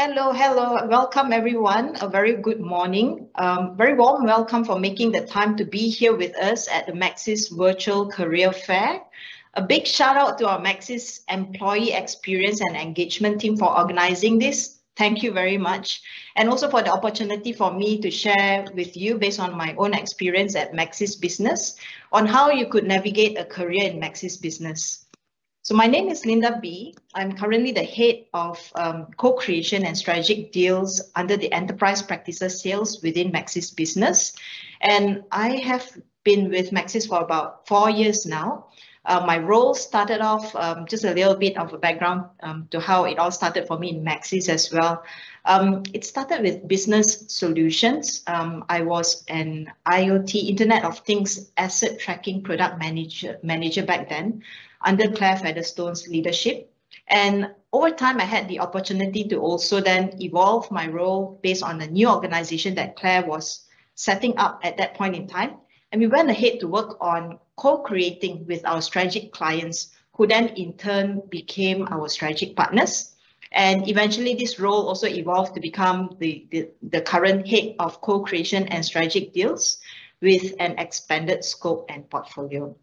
Hello, hello. Welcome, everyone. A very good morning. Very warm welcome for making the time to be here with us at the Maxis Virtual Career Fair. A big shout out to our Maxis employee experience and engagement team for organizing this. Thank you very much. And also for the opportunity for me to share with you based on my own experience at Maxis Business on how you could navigate a career in Maxis Business. So my name is Lynda B. I'm currently the head of co-creation and strategic deals under the enterprise practices sales within Maxis Business. And I have been with Maxis for about 4 years now. My role started off just a little bit of a background to how it all started for me in Maxis as well. It started with business solutions. I was an IoT, Internet of Things asset tracking product manager back then, under Claire Featherstone's leadership. And over time, I had the opportunity to also then evolve my role based on the new organization that Claire was setting up at that point in time. And we went ahead to work on co-creating with our strategic clients, who then in turn became our strategic partners. And eventually this role also evolved to become the current head of co-creation and strategic deals with an expanded scope and portfolio.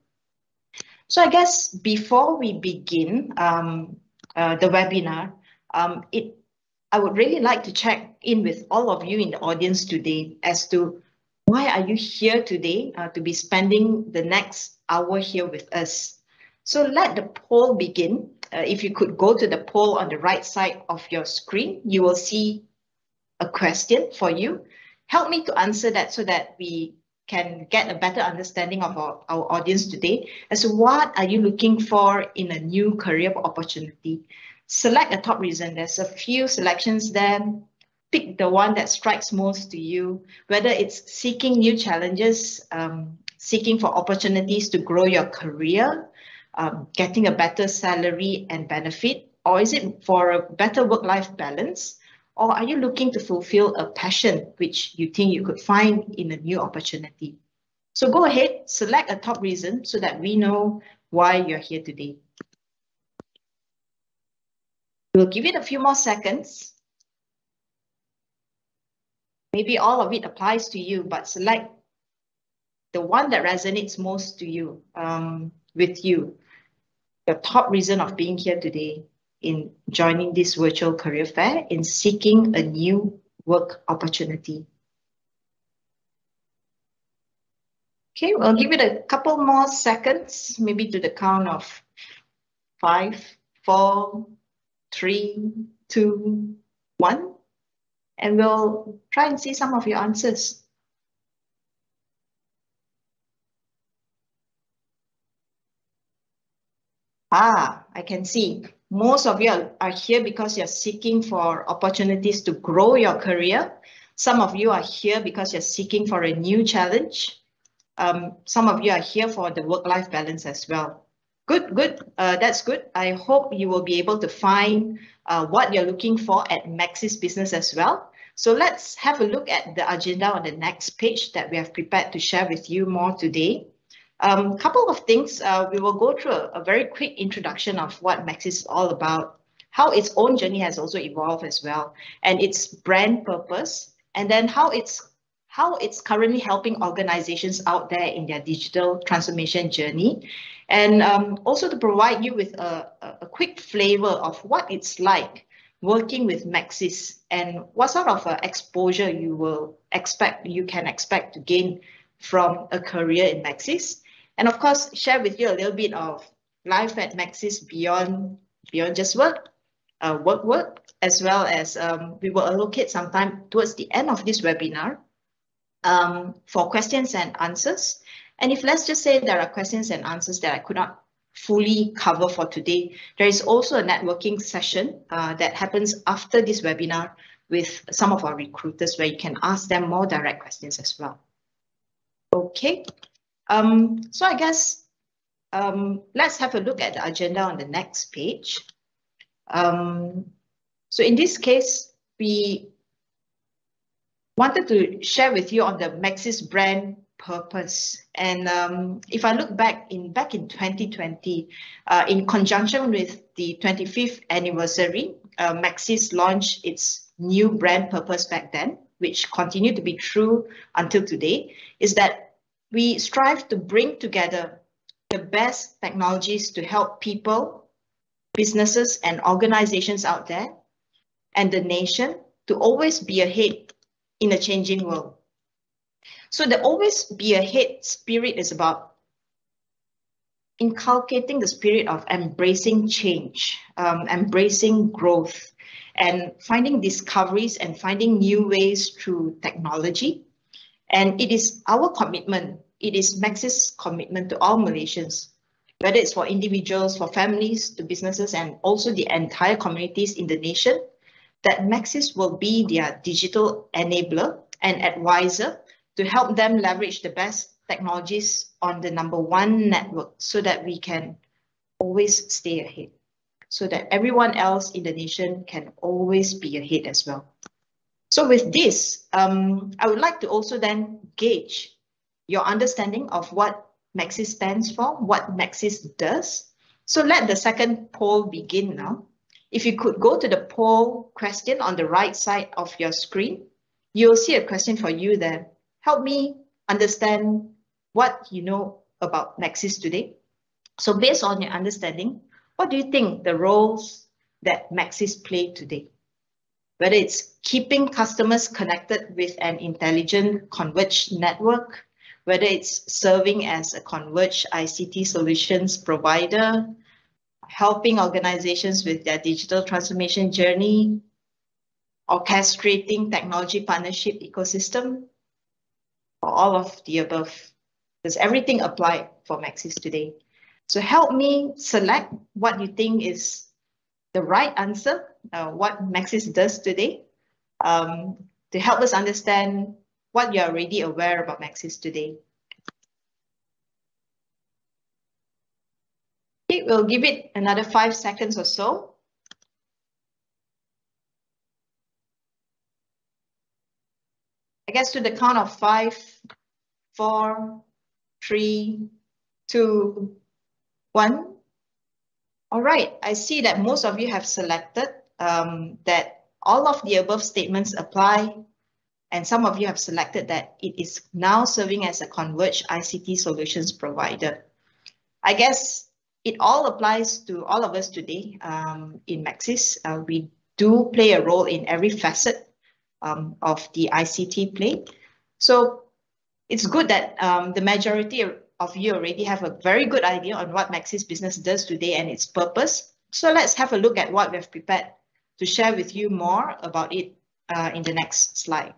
So I guess before we begin the webinar, I would really like to check in with all of you in the audience today as to why are you here today to be spending the next hour here with us. So let the poll begin. If you could go to the poll on the right side of your screen, you will see a question for you. Help me to answer that so that we can get a better understanding of our audience today as to what are you looking for in a new career opportunity. Select a top reason. There's a few selections there. Pick the one that strikes most to you, whether it's seeking new challenges, seeking for opportunities to grow your career, getting a better salary and benefit, or is it for a better work-life balance? Or are you looking to fulfill a passion which you think you could find in a new opportunity? So go ahead, select a top reason so that we know why you're here today. We'll give it a few more seconds. Maybe all of it applies to you, but select the one that resonates most to you, with you. The top reason of being here today in joining this virtual career fair, in seeking a new work opportunity. Okay, we'll give it a couple more seconds, maybe to the count of 5, 4, 3, 2, 1, and we'll try and see some of your answers. I can see most of you are here because you're seeking for opportunities to grow your career. Some of you are here because you're seeking for a new challenge. Some of you are here for the work-life balance as well. Good. That's good. I hope you will be able to find what you're looking for at Maxis Business as well. So let's have a look at the agenda on the next page that we have prepared to share with you more today. Couple of things. We will go through a very quick introduction of what Maxis is all about, how its own journey has also evolved as well, and its brand purpose, and then how it's currently helping organizations out there in their digital transformation journey, and also to provide you with a quick flavor of what it's like working with Maxis and what sort of exposure you can expect to gain from a career in Maxis. And of course, share with you a little bit of life at Maxis beyond just work, as well as we will allocate some time towards the end of this webinar for questions and answers. And if let's just say there are questions and answers that I could not fully cover for today, there is also a networking session that happens after this webinar with some of our recruiters where you can ask them more direct questions as well. Okay, so I guess let's have a look at the agenda on the next page. So in this case, we wanted to share with you on the Maxis brand purpose. And if I look back in 2020, in conjunction with the 25th anniversary Maxis launched its new brand purpose back then, which continued to be true until today, is that we strive to bring together the best technologies to help people, businesses, and organizations out there, and the nation to always be ahead in a changing world. So the always be ahead spirit is about inculcating the spirit of embracing change, embracing growth, and finding discoveries and finding new ways through technology. And it is our commitment, it is Maxis' commitment to all Malaysians, whether it's for individuals, for families, to businesses, and also the entire communities in the nation, that Maxis will be their digital enabler and advisor to help them leverage the best technologies on the #1 network so that we can always stay ahead, so that everyone else in the nation can always be ahead as well. So with this, I would like to also then gauge your understanding of what Maxis stands for, what Maxis does. So let the second poll begin now. If you could go to the poll question on the right side of your screen, you'll see a question for you there. Help me understand what you know about Maxis today. So based on your understanding, what do you think the roles that Maxis play today? Whether it's keeping customers connected with an intelligent converged network, whether it's serving as a converged ICT solutions provider, helping organizations with their digital transformation journey, orchestrating technology partnership ecosystem, or all of the above. Does everything apply for Maxis today? So help me select what you think is the right answer, what Maxis does today, to help us understand what you're already aware about Maxis today. Okay, we'll give it another 5 seconds or so. I guess to the count of 5, 4, 3, 2, 1. All right, I see that most of you have selected that all of the above statements apply, and some of you have selected that it is now serving as a converged ICT solutions provider. I guess it all applies to all of us today in Maxis. We do play a role in every facet of the ICT play. So it's good that the majority of you already have a very good idea on what Maxis business does today and its purpose. So let's have a look at what we've prepared to share with you more about it in the next slide.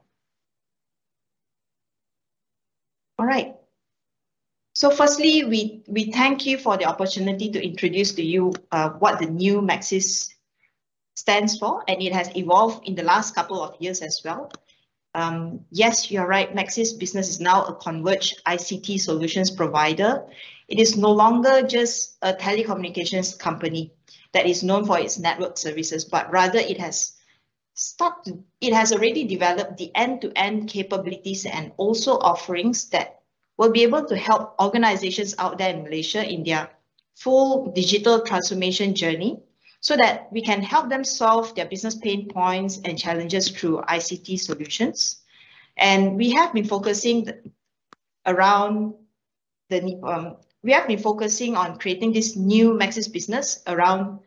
All right. So firstly, we thank you for the opportunity to introduce to you what the new Maxis stands for, and it has evolved in the last couple of years as well. Yes, you're right. Maxis business is now a converged ICT solutions provider. It is no longer just a telecommunications company that is known for its network services, but rather it has already developed the end-to-end capabilities and also offerings that will be able to help organizations out there in Malaysia in their full digital transformation journey, so that we can help them solve their business pain points and challenges through ICT solutions. And we have been focusing on creating this new Maxis business around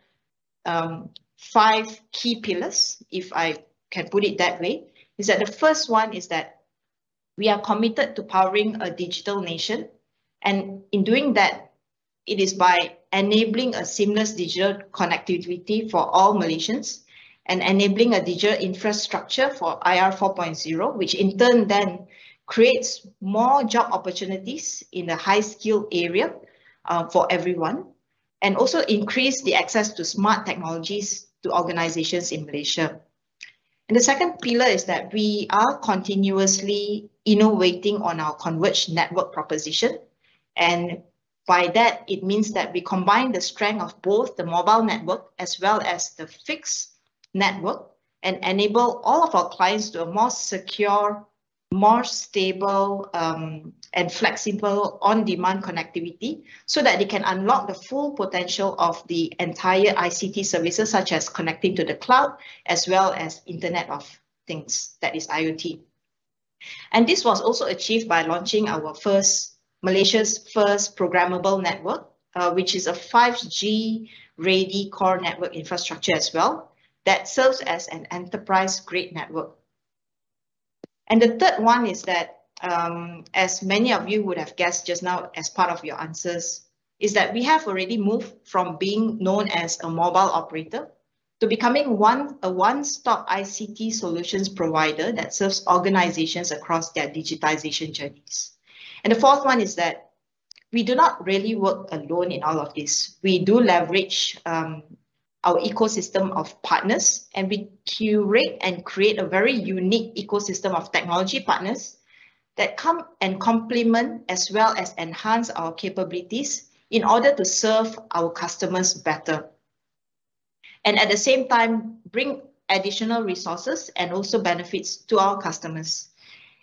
5 key pillars, if I can put it that way. Is that the first one is that we are committed to powering a digital nation. And in doing that, it is by enabling a seamless digital connectivity for all Malaysians and enabling a digital infrastructure for IR 4.0, which in turn then creates more job opportunities in the high skill area for everyone, and also increase the access to smart technologies to organizations in Malaysia. And the second pillar is that we are continuously innovating on our converged network proposition. And by that, it means that we combine the strength of both the mobile network as well as the fixed network and enable all of our clients to a more secure, more stable and flexible on-demand connectivity so that they can unlock the full potential of the entire ICT services, such as connecting to the cloud, as well as Internet of Things, that is IoT. And this was also achieved by launching Malaysia's first programmable network, which is a 5G ready core network infrastructure as well, that serves as an enterprise-grade network. And the third one is that, as many of you would have guessed just now as part of your answers, is that we have already moved from being known as a mobile operator to becoming a one-stop ICT solutions provider that serves organizations across their digitization journeys. And the fourth one is that we do not really work alone in all of this. We do leverage our ecosystem of partners, and we curate and create a very unique ecosystem of technology partners that come and complement as well as enhance our capabilities in order to serve our customers better. And at the same time, bring additional resources and also benefits to our customers.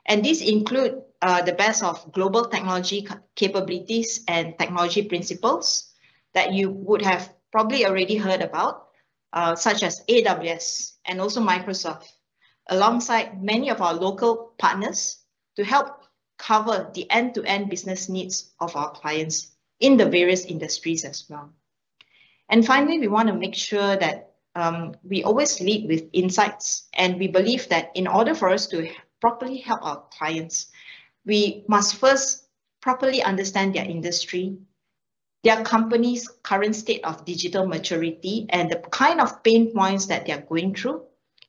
And these include the best of global technology capabilities and technology principles that you would have probably already heard about, such as AWS and also Microsoft, alongside many of our local partners to help cover the end-to-end business needs of our clients in the various industries as well. And finally, we want to make sure that we always lead with insights, and we believe that in order for us to properly help our clients, we must first properly understand their industry, their company's current state of digital maturity, and the kind of pain points that they are going through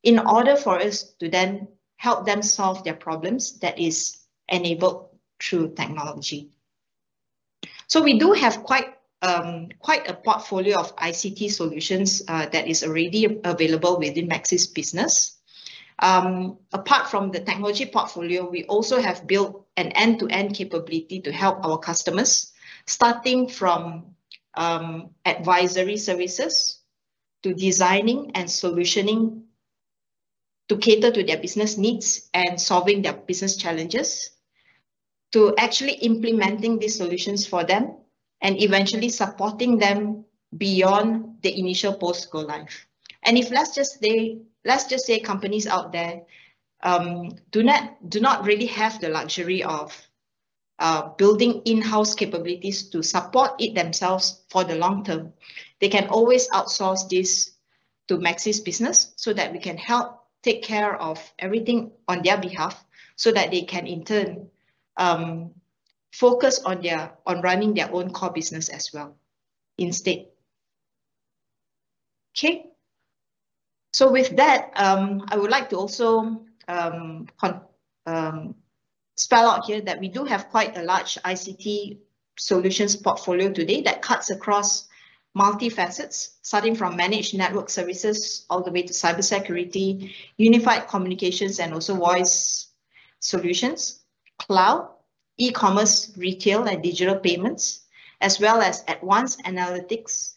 in order for us to then help them solve their problems that is enabled through technology. So we do have quite a portfolio of ICT solutions that is already available within Maxis business. Apart from the technology portfolio, we also have built an end-to-end capability to help our customers, starting from advisory services to designing and solutioning to cater to their business needs and solving their business challenges, to actually implementing these solutions for them and eventually supporting them beyond the initial post-go live. And if let's just say companies out there do not really have the luxury of building in-house capabilities to support it themselves for the long term, they can always outsource this to Maxis business so that we can help take care of everything on their behalf so that they can in turn focus on running their own core business as well instead. Okay. So with that, I would like to also spell out here that we do have quite a large ICT solutions portfolio today that cuts across multi-facets, starting from managed network services all the way to cybersecurity, unified communications and also voice solutions, cloud, e-commerce, retail and digital payments, as well as advanced analytics,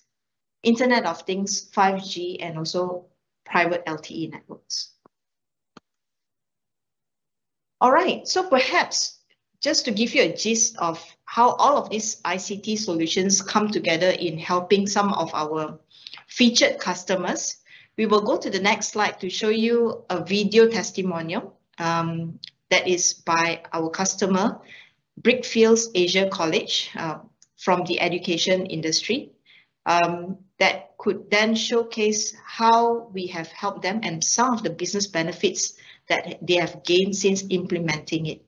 Internet of Things, 5G, and also private LTE networks. All right, so perhaps just to give you a gist of how all of these ICT solutions come together in helping some of our featured customers, we will go to the next slide to show you a video testimonial that is by our customer, Brickfields Asia College, from the education industry, that could then showcase how we have helped them and some of the business benefits that they have gained since implementing it.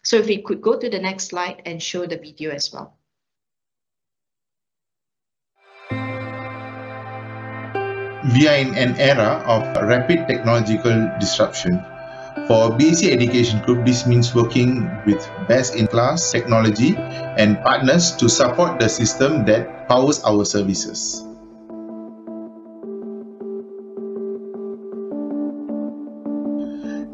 So if we could go to the next slide and show the video as well. We are in an era of rapid technological disruption. For BAC Education Group, this means working with best-in-class technology and partners to support the system that powers our services.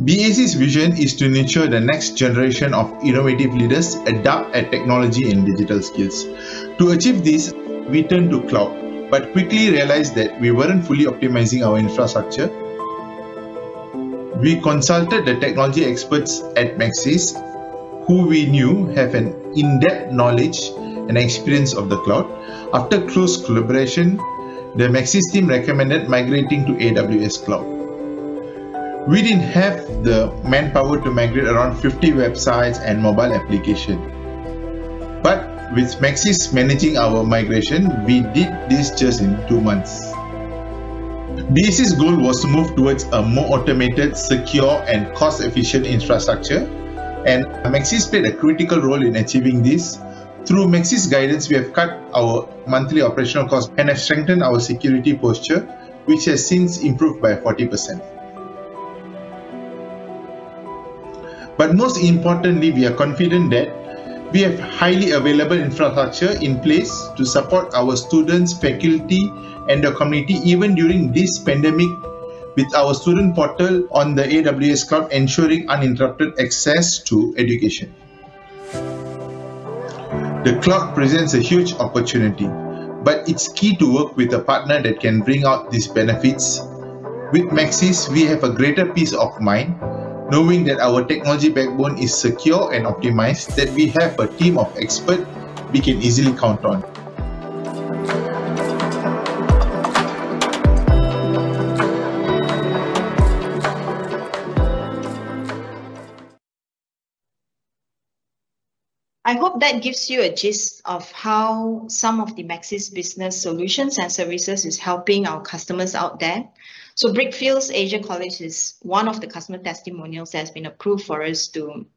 BAC's vision is to nurture the next generation of innovative leaders adept at technology and digital skills. To achieve this, we turned to cloud, but quickly realized that we weren't fully optimizing our infrastructure. we consulted the technology experts at Maxis, who we knew have an in-depth knowledge and experience of the cloud. After close collaboration, the Maxis team recommended migrating to AWS Cloud. We didn't have the manpower to migrate around 50 websites and mobile applications. But with Maxis managing our migration, we did this just in 2 months. BAC's goal was to move towards a more automated, secure and cost-efficient infrastructure, and Maxis played a critical role in achieving this. Through Maxis guidance, we have cut our monthly operational costs and have strengthened our security posture, which has since improved by 40%. But most importantly, we are confident that we have highly available infrastructure in place to support our students, faculty, and the community even during this pandemic, with our student portal on the AWS Cloud ensuring uninterrupted access to education. The cloud presents a huge opportunity, but it's key to work with a partner that can bring out these benefits. With Maxis, we have a greater peace of mind, knowing that our technology backbone is secure and optimized, that we have a team of experts we can easily count on. I hope that gives you a gist of how some of the Maxis business solutions and services is helping our customers out there. So Brickfields Asia College is one of the customer testimonials that has been approved for us to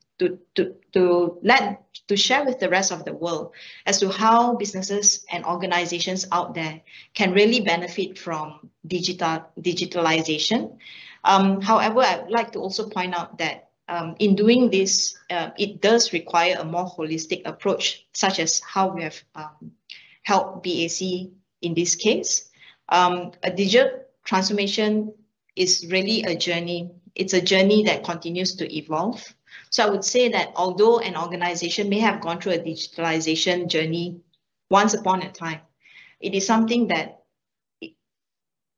share with the rest of the world as to how businesses and organizations out there can really benefit from digitalization. However, I would like to also point out that in doing this, it does require a more holistic approach, such as how we have helped BAC in this case. A digital transformation is really a journey. It's a journey that continues to evolve. So I would say that although an organization may have gone through a digitalization journey once upon a time, it is something that,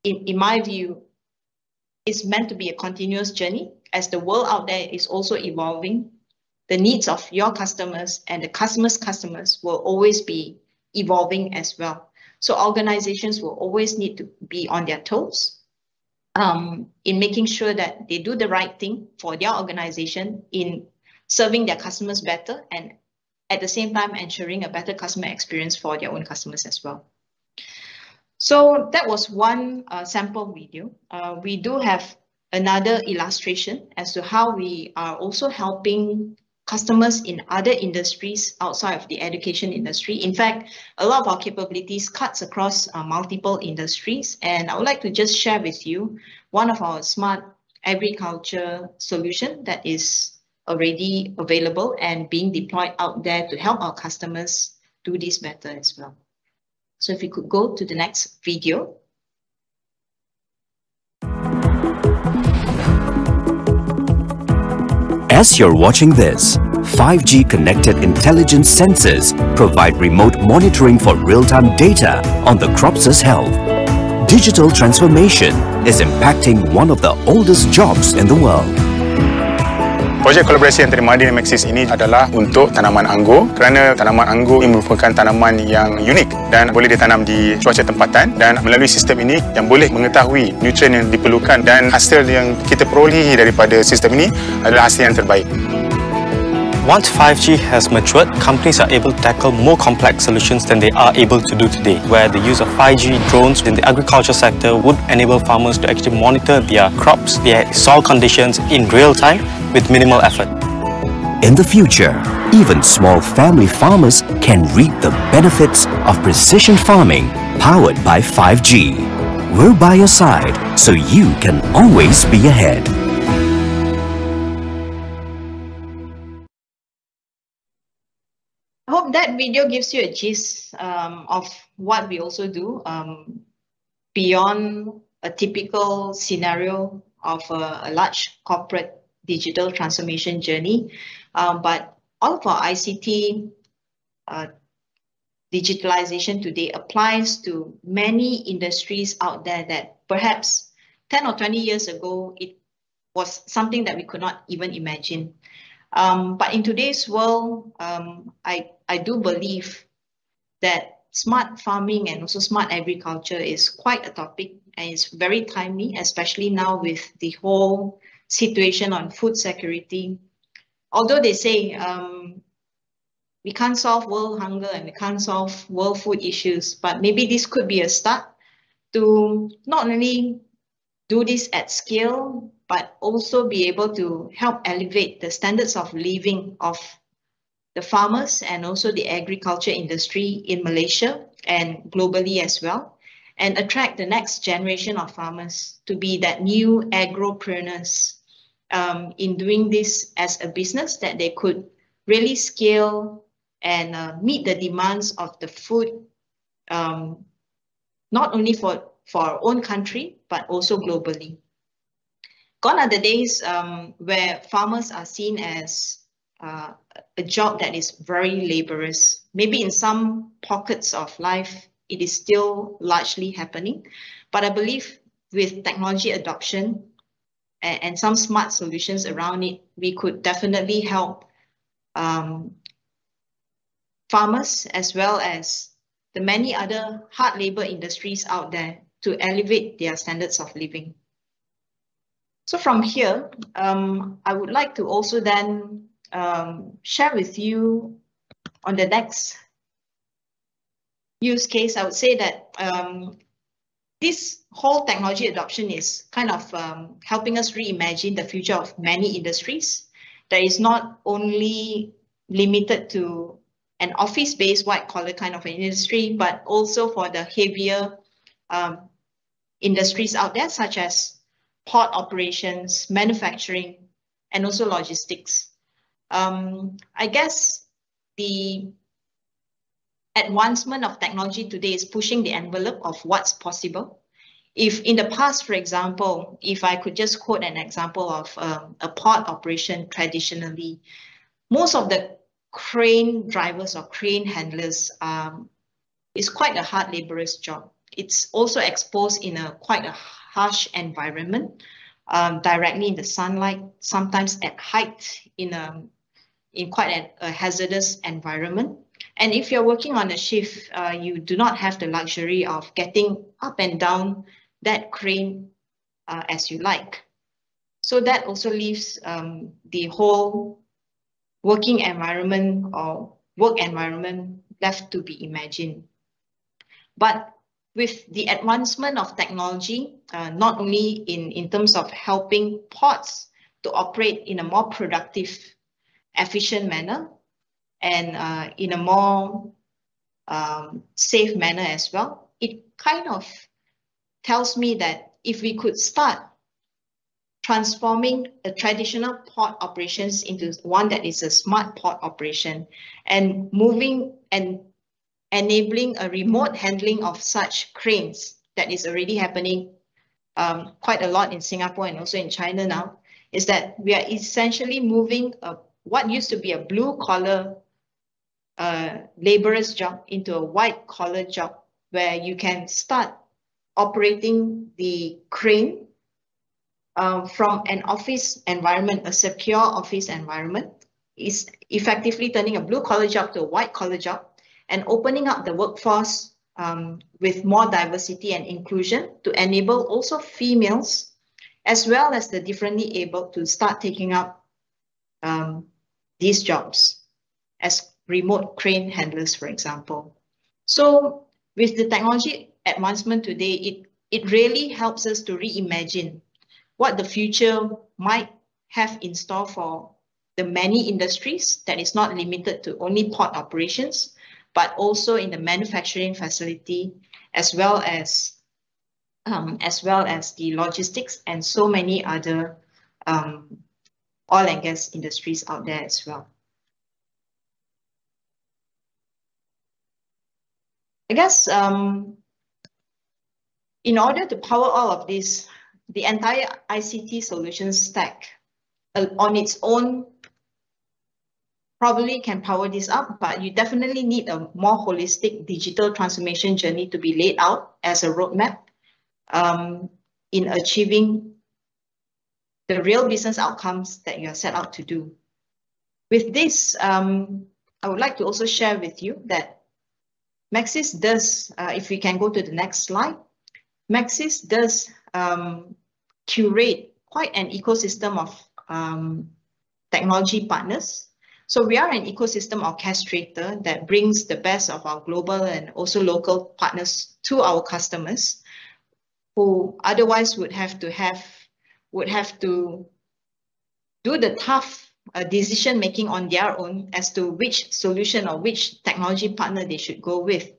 in my view, is meant to be a continuous journey. As the world out there is also evolving, the needs of your customers and the customers' customers will always be evolving as well. So organizations will always need to be on their toes in making sure that they do the right thing for their organization in serving their customers better, and at the same time ensuring a better customer experience for their own customers as well. So that was one sample video. We do have another illustration as to how we are also helping customers in other industries outside of the education industry. In fact, a lot of our capabilities cuts across multiple industries, and I would like to just share with you one of our smart agriculture solution that is already available and being deployed out there to help our customers do this better as well. So if we could go to the next video. As you're watching this, 5G connected intelligence sensors provide remote monitoring for real-time data on the crops' health. Digital transformation is impacting one of the oldest jobs in the world. Projek kolaborasi antara Madin dan Maxis ini adalah untuk tanaman anggur, kerana tanaman anggur ini merupakan tanaman yang unik dan boleh ditanam di cuaca tempatan, dan melalui sistem ini yang boleh mengetahui nutrien yang diperlukan, dan hasil yang kita perolehi daripada sistem ini adalah hasil yang terbaik. Once 5G has matured, companies are able to tackle more complex solutions than they are able to do today, where the use of 5G drones in the agriculture sector would enable farmers to actually monitor their crops, their soil conditions in real time with minimal effort. In the future, even small family farmers can reap the benefits of precision farming powered by 5G. We're by your side, so you can always be ahead. I hope that video gives you a gist of what we also do beyond a typical scenario of a large corporate digital transformation journey. But all of our ICT digitalization today applies to many industries out there that perhaps 10 or 20 years ago, it was something that we could not even imagine. But in today's world, I do believe that smart farming and also smart agriculture is quite a topic, and it's very timely, especially now with the whole situation on food security. Although they say we can't solve world hunger and we can't solve world food issues, but maybe this could be a start to not only do this at scale, but also be able to help elevate the standards of living of the farmers and also the agriculture industry in Malaysia and globally as well, and attract the next generation of farmers to be that new agropreneurs in doing this as a business that they could really scale and meet the demands of the food, not only for our own country, but also globally. Gone are the days where farmers are seen as a job that is very laborious. Maybe in some pockets of life, it is still largely happening. But I believe with technology adoption and some smart solutions around it, we could definitely help farmers as well as the many other hard labor industries out there to elevate their standards of living. So from here, I would like to also then share with you on the next use case. I would say that this whole technology adoption is kind of helping us reimagine the future of many industries. That is not only limited to an office-based white-collar kind of an industry, but also for the heavier industries out there, such as port operations, manufacturing, and also logistics. I guess the advancement of technology today is pushing the envelope of what's possible. If in the past, for example, if I could just quote an example of a port operation traditionally, most of the crane drivers or crane handlers is quite a hard laborious job. It's also exposed in quite a harsh environment, directly in the sunlight, sometimes at height in quite a hazardous environment. And if you're working on a shift, you do not have the luxury of getting up and down that crane as you like. So that also leaves the whole working environment or work environment left to be imagined. But with the advancement of technology, not only in terms of helping ports to operate in a more productive, efficient manner, and in a more safe manner as well, it kind of tells me that if we could start transforming a traditional port operations into one that is a smart port operation and moving and enabling a remote handling of such cranes that is already happening quite a lot in Singapore and also in China now, is that we are essentially moving what used to be a blue-collar laborer's job into a white-collar job where you can start operating the crane from an office environment, a secure office environment, is effectively turning a blue-collar job to a white-collar job and opening up the workforce with more diversity and inclusion to enable also females as well as the differently able to start taking up these jobs as remote crane handlers, for example. So with the technology advancement today, it really helps us to reimagine what the future might have in store for the many industries that is not limited to only port operations, but also in the manufacturing facility, as well as the logistics and so many other oil and gas industries out there as well. I guess in order to power all of this, the entire ICT solution stack on its own probably can power this up, but you definitely need a more holistic digital transformation journey to be laid out as a roadmap in achieving the real business outcomes that you are set out to do. With this, I would like to also share with you that Maxis does, if we can go to the next slide, Maxis does curate quite an ecosystem of technology partners. So we are an ecosystem orchestrator that brings the best of our global and also local partners to our customers, who otherwise would have to do the tough decision making on their own as to which solution or which technology partner they should go with.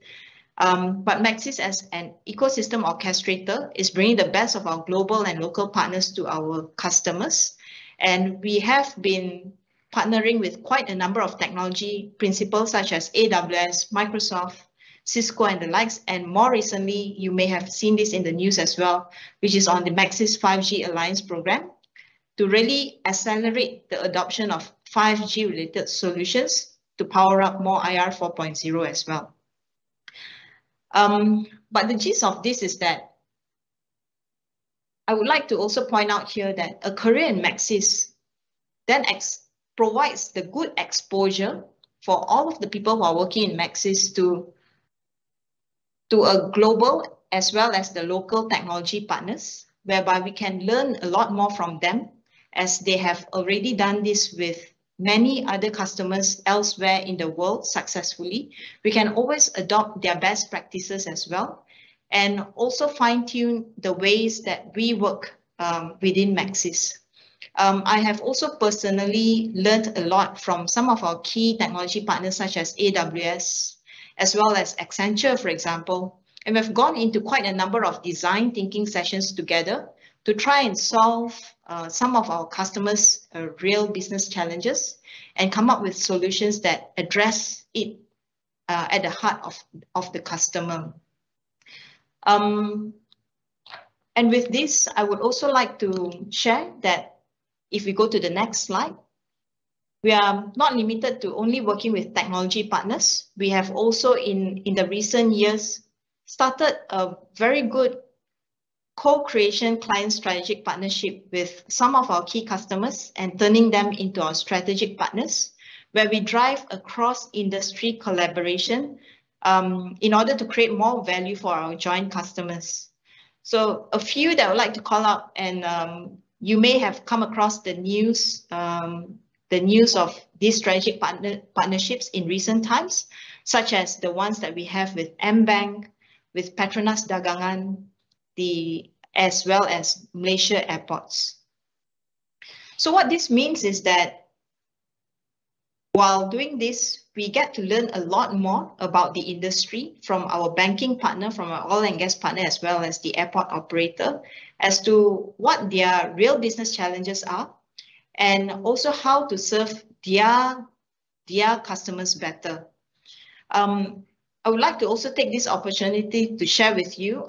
But Maxis, as an ecosystem orchestrator, is bringing the best of our global and local partners to our customers. And we have been partnering with quite a number of technology principals such as AWS, Microsoft, Cisco, and the likes. And more recently, you may have seen this in the news as well, which is on the Maxis 5G Alliance program, to really accelerate the adoption of 5G related solutions to power up more IR 4.0 as well. But the gist of this is that I would like to also point out here that a career in Maxis then provides the good exposure for all of the people who are working in Maxis to a global as well as the local technology partners, whereby we can learn a lot more from them, as they have already done this with many other customers elsewhere in the world successfully. We can always adopt their best practices as well, and also fine-tune the ways that we work within Maxis. I have also personally learned a lot from some of our key technology partners such as AWS, as well as Accenture, for example. And we've gone into quite a number of design thinking sessions together to try and solve some of our customers' real business challenges and come up with solutions that address it at the heart of the customer. And with this, I would also like to share that if we go to the next slide, we are not limited to only working with technology partners. We have also in the recent years started a very good co-creation client strategic partnership with some of our key customers and turning them into our strategic partners, where we drive across industry collaboration in order to create more value for our joint customers. So a few that I would like to call out, and you may have come across the news of these strategic partnerships in recent times, such as the ones that we have with M-Bank, with Petronas Dagangan, as well as Malaysia Airports. So what this means is that while doing this, we get to learn a lot more about the industry from our banking partner, from our oil and gas partner, as well as the airport operator, as to what their real business challenges are, and also how to serve their customers better. I would like to also take this opportunity to share with you,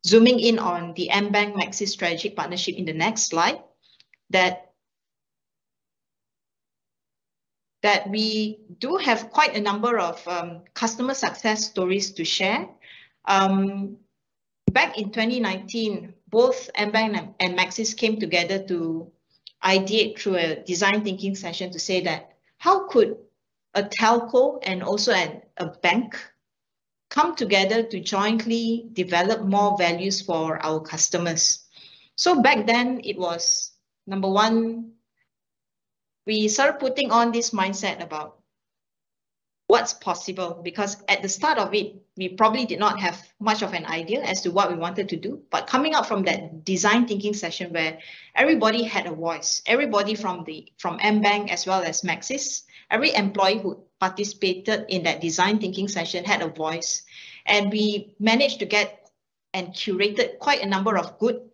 zooming in on the M-Bank Maxis strategic partnership in the next slide, that we do have quite a number of customer success stories to share. Back in 2019, both M-Bank and Maxis came together to ideate through a design thinking session to say that how could a telco and also a bank come together to jointly develop more values for our customers. So back then it was, number one, we started putting on this mindset about what's possible, because at the start of it, we probably did not have much of an idea as to what we wanted to do. But coming up from that design thinking session where everybody had a voice, everybody from M-Bank as well as Maxis, every employee who participated in that design thinking session had a voice. And we managed to get and curated quite a number of good,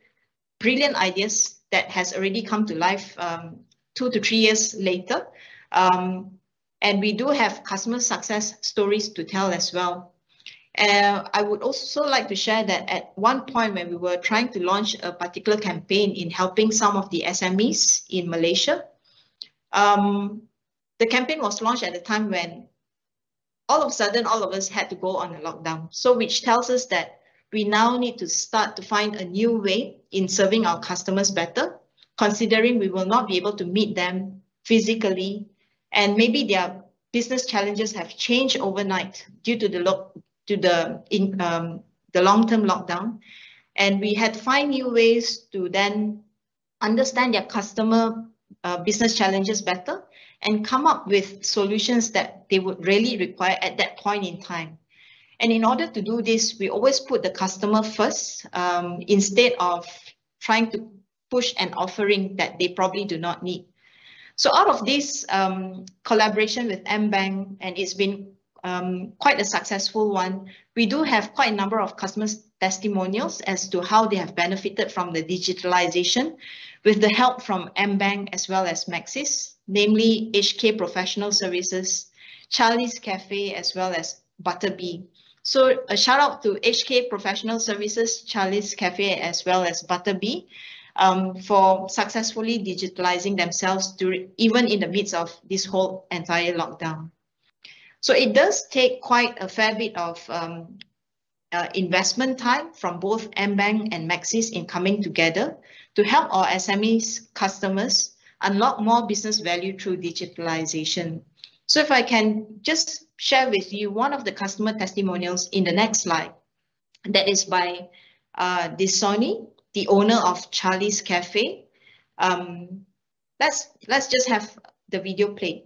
brilliant ideas that has already come to life 2 to 3 years later. And we do have customer success stories to tell as well. I would also like to share that at one point when we were trying to launch a particular campaign in helping some of the SMEs in Malaysia, the campaign was launched at a time when all of a sudden all of us had to go on a lockdown. So which tells us that we now need to start to find a new way in serving our customers better, considering we will not be able to meet them physically, and maybe their business challenges have changed overnight due to the long-term lockdown. And we had to find new ways to then understand their customer business challenges better and come up with solutions that they would really require at that point in time. And in order to do this, we always put the customer first instead of trying to push an offering that they probably do not need. So out of this collaboration with MBank, and it's been quite a successful one, we do have quite a number of customers' testimonials as to how they have benefited from the digitalization with the help from MBank as well as Maxis, namely HK Professional Services, Charlie's Cafe, as well as Butterbee. So a shout out to HK Professional Services, Charlie's Cafe, as well as Butterbee for successfully digitalizing themselves even in the midst of this whole entire lockdown. So it does take quite a fair bit of investment time from both MBank and Maxis in coming together to help our SMEs customers unlock more business value through digitalization. So if I can just share with you one of the customer testimonials in the next slide, that is by Disoni, the owner of Charlie's Cafe. Let's just have the video played.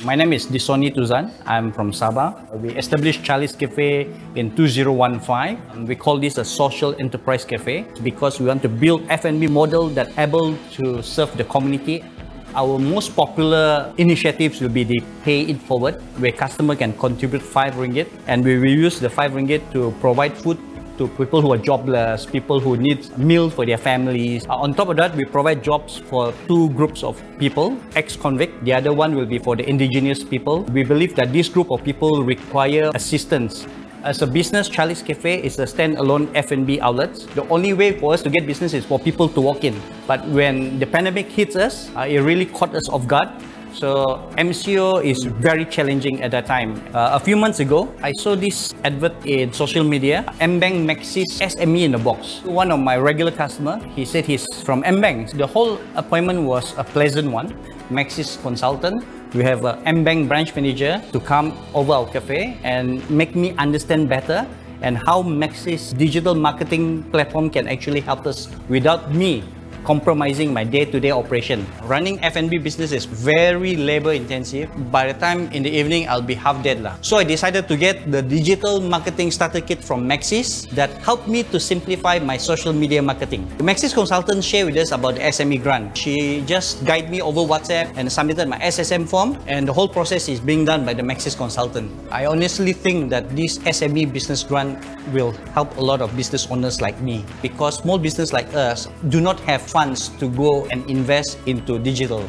My name is Disoni Tuzan. I'm from Sabah. We established Charlie's Cafe in 2015. We call this a social enterprise cafe because we want to build F&B model that able to serve the community. Our most popular initiatives will be the pay it forward, where customer can contribute 5 ringgit, and we will use the 5 ringgit to provide food to people who are jobless, people who need meals for their families. On top of that, we provide jobs for 2 groups of people, ex-convict. The other one will be for the indigenous people. We believe that this group of people require assistance. As a business, Charlie's Cafe is a standalone F&B outlet. The only way for us to get business is for people to walk in. But when the pandemic hits us, it really caught us off guard. So MCO is very challenging at that time. A few months ago, I saw this advert in social media, MBank Maxis SME in a box. One of my regular customer, he said he's from MBank. The whole appointment was a pleasant one. Maxis consultant, we have a MBank branch manager to come over our cafe and make me understand better and how Maxis digital marketing platform can actually help us without me compromising my day-to-day operation. Running F&B business is very labor intensive. By the time in the evening, I'll be half dead lah. So I decided to get the digital marketing starter kit from Maxis that helped me to simplify my social media marketing. The Maxis consultant shared with us about the SME grant. She just guided me over WhatsApp and submitted my SSM form, and the whole process is being done by the Maxis consultant. I honestly think that this SME business grant will help a lot of business owners like me, because small business like us do not have funds to go and invest into digital.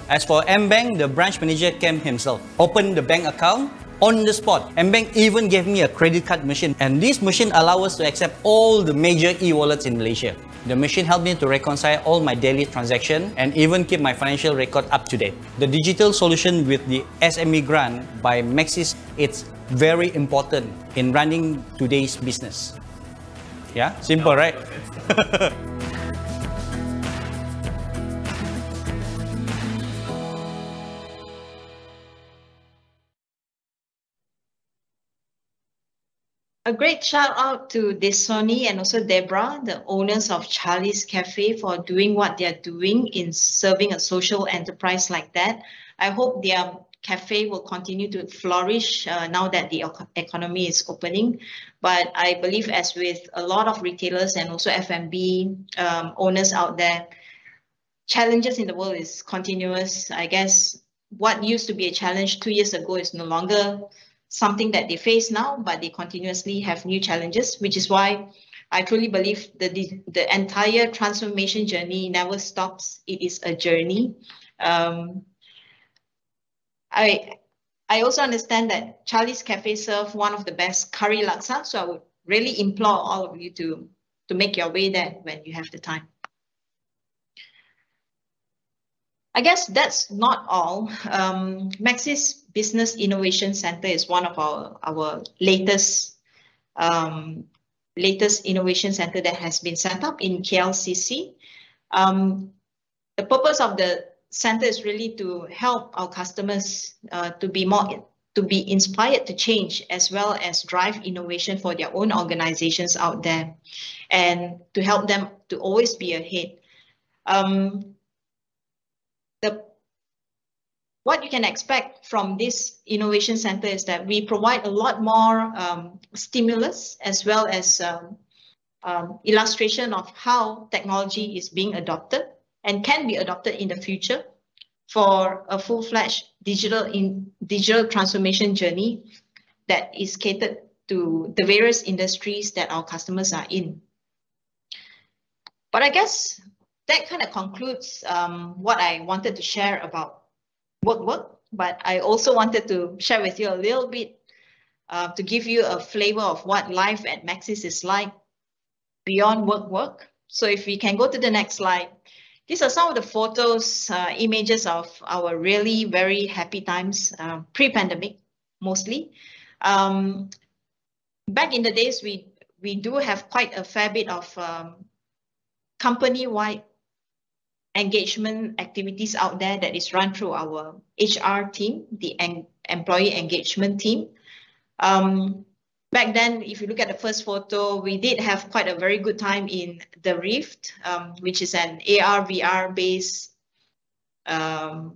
As for MBank, the branch manager came himself, opened the bank account on the spot. MBank even gave me a credit card machine, and this machine allows us to accept all the major e-wallets in Malaysia. The machine helped me to reconcile all my daily transactions and even keep my financial record up to date. The digital solution with the SME grant by Maxis, it's very important in running today's business. Yeah, simple, right? A great shout out to Desoni and also Deborah, the owners of Charlie's Cafe, for doing what they're doing in serving a social enterprise like that. I hope their cafe will continue to flourish now that the economy is opening. But I believe, as with a lot of retailers and also F&B owners out there, challenges in the world is continuous. I guess what used to be a challenge 2 years ago is no longer something that they face now, but they continuously have new challenges, which is why I truly believe that the entire transformation journey never stops. It is a journey. I also understand that Charlie's Cafe serves one of the best curry laksa, so I would really implore all of you to make your way there when you have the time. I guess that's not all. Maxis Business Innovation Center is one of our latest innovation center that has been set up in KLCC. The purpose of the center is really to help our customers to be inspired to change, as well as drive innovation for their own organizations out there, and to help them to always be ahead. What you can expect from this innovation center is that we provide a lot more stimulus, as well as illustration of how technology is being adopted and can be adopted in the future for a full-fledged digital transformation journey that is catered to the various industries that our customers are in. But I guess that kind of concludes what I wanted to share about work, but I also wanted to share with you a little bit to give you a flavor of what life at Maxis is like beyond work. So if we can go to the next slide. These are some of the photos, images of our really very happy times, pre-pandemic mostly. Back in the days, we do have quite a fair bit of company-wide engagement activities out there that is run through our HR team, the employee engagement team. Back then, if you look at the first photo, we did have quite a very good time in the Rift, which is an AR, VR based play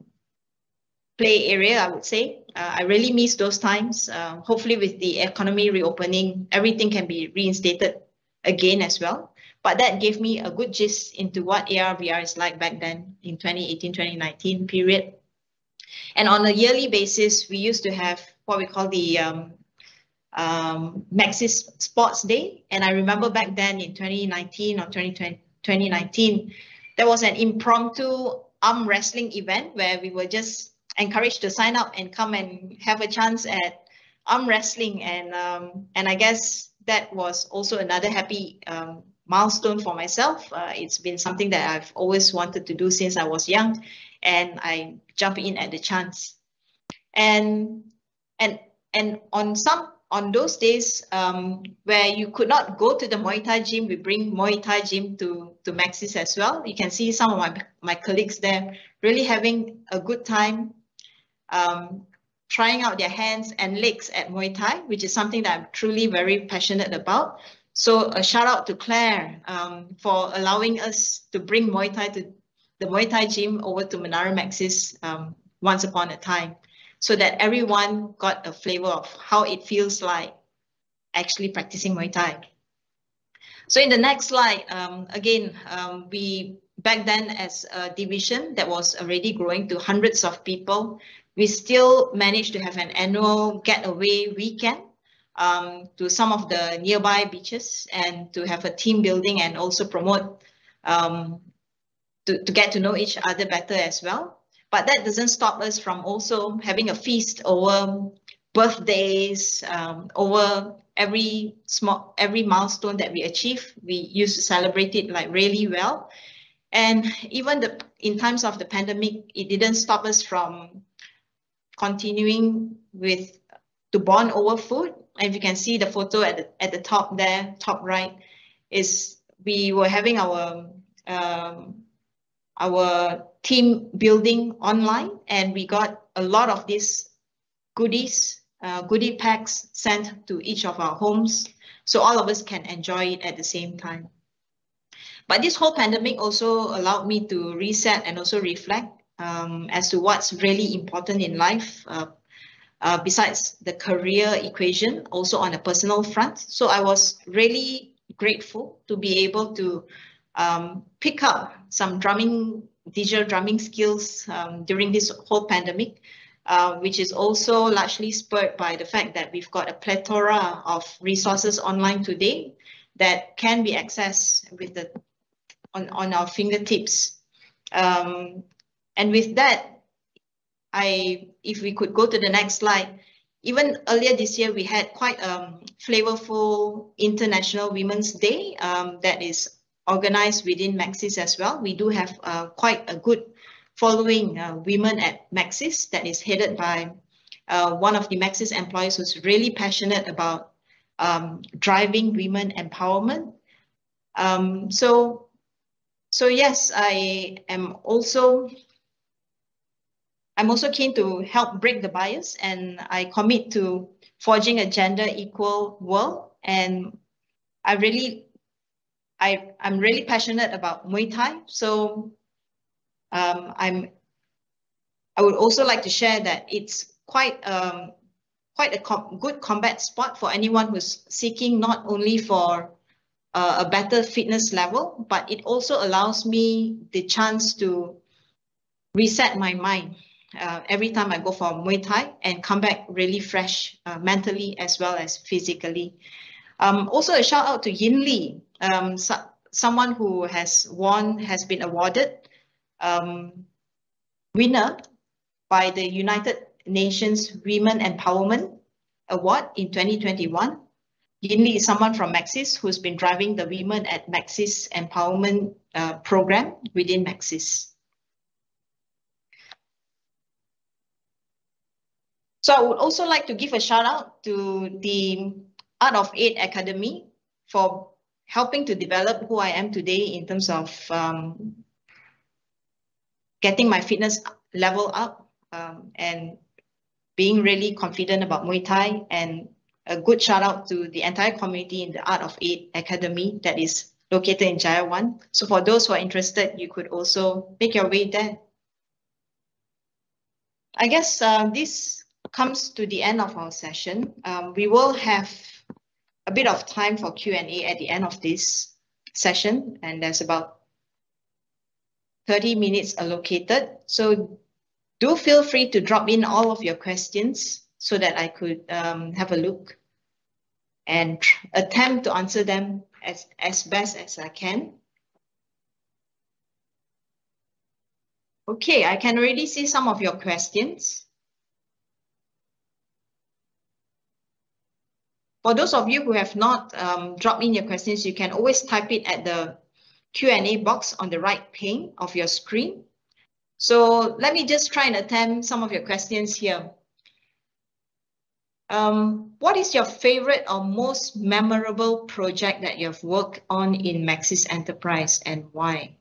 area, I would say. I really miss those times. Hopefully with the economy reopening, everything can be reinstated again as well. But that gave me a good gist into what AR, VR is like back then in 2018, 2019 period. And on a yearly basis, we used to have what we call the Maxis Sports Day. And I remember back then in 2019 or 2019, there was an impromptu arm wrestling event where we were just encouraged to sign up and come and have a chance at arm wrestling. And I guess that was also another happy milestone for myself. It's been something that I've always wanted to do since I was young, and I jumped in at the chance. And on those days where you could not go to the Muay Thai gym, we bring Muay Thai gym to Maxis as well. You can see some of my colleagues there really having a good time, trying out their hands and legs at Muay Thai, which is something that I'm truly very passionate about. So a shout out to Claire for allowing us to bring Muay Thai to the Muay Thai gym over to Menara Maxis once upon a time, so that everyone got a flavor of how it feels like actually practicing Muay Thai. So in the next slide, again, we back then as a division that was already growing to hundreds of people, we still managed to have an annual getaway weekend to some of the nearby beaches, and to have a team building and also promote to get to know each other better as well. But that doesn't stop us from also having a feast over birthdays, over every milestone that we achieve. We used to celebrate it like really well. And even in times of the pandemic, it didn't stop us from continuing to bond over food. And if you can see the photo at the top there, top right, is we were having our team building online, and we got a lot of these goodie packs sent to each of our homes, so all of us can enjoy it at the same time. But this whole pandemic also allowed me to reset and also reflect as to what's really important in life, besides the career equation, also on a personal front. So I was really grateful to be able to pick up some digital drumming skills during this whole pandemic, which is also largely spurred by the fact that we've got a plethora of resources online today that can be accessed on our fingertips. And with that, if we could go to the next slide, even earlier this year, we had quite a flavorful International Women's Day that is organized within Maxis as well. We do have quite a good following women at Maxis that is headed by one of the Maxis employees who's really passionate about driving women empowerment. So yes, I'm also keen to help break the bias, and I commit to forging a gender equal world. And I'm really passionate about Muay Thai. So I would also like to share that it's quite a good combat sport for anyone who's seeking not only for a better fitness level, but it also allows me the chance to reset my mind every time I go for Muay Thai and come back really fresh mentally as well as physically. Also a shout out to Yin Li, someone who has been awarded winner by the United Nations Women Empowerment Award in 2021. Yin Li is someone from Maxis who's been driving the Women at Maxis Empowerment program within Maxis. So I would also like to give a shout out to the Art of 8 Academy for helping to develop who I am today in terms of getting my fitness level up and being really confident about Muay Thai. And a good shout out to the entire community in the Art of 8 Academy that is located in Jayawan. So for those who are interested, you could also make your way there. I guess this comes to the end of our session. We will have a bit of time for Q&A at the end of this session, and there's about 30 minutes allocated. So do feel free to drop in all of your questions so that I could have a look and attempt to answer them as best as I can. Okay, I can already see some of your questions. For those of you who have not dropped in your questions, you can always type it at the Q&A box on the right pane of your screen. So let me just try and attempt some of your questions here. What is your favorite or most memorable project that you've worked on in Maxis Enterprise, and why?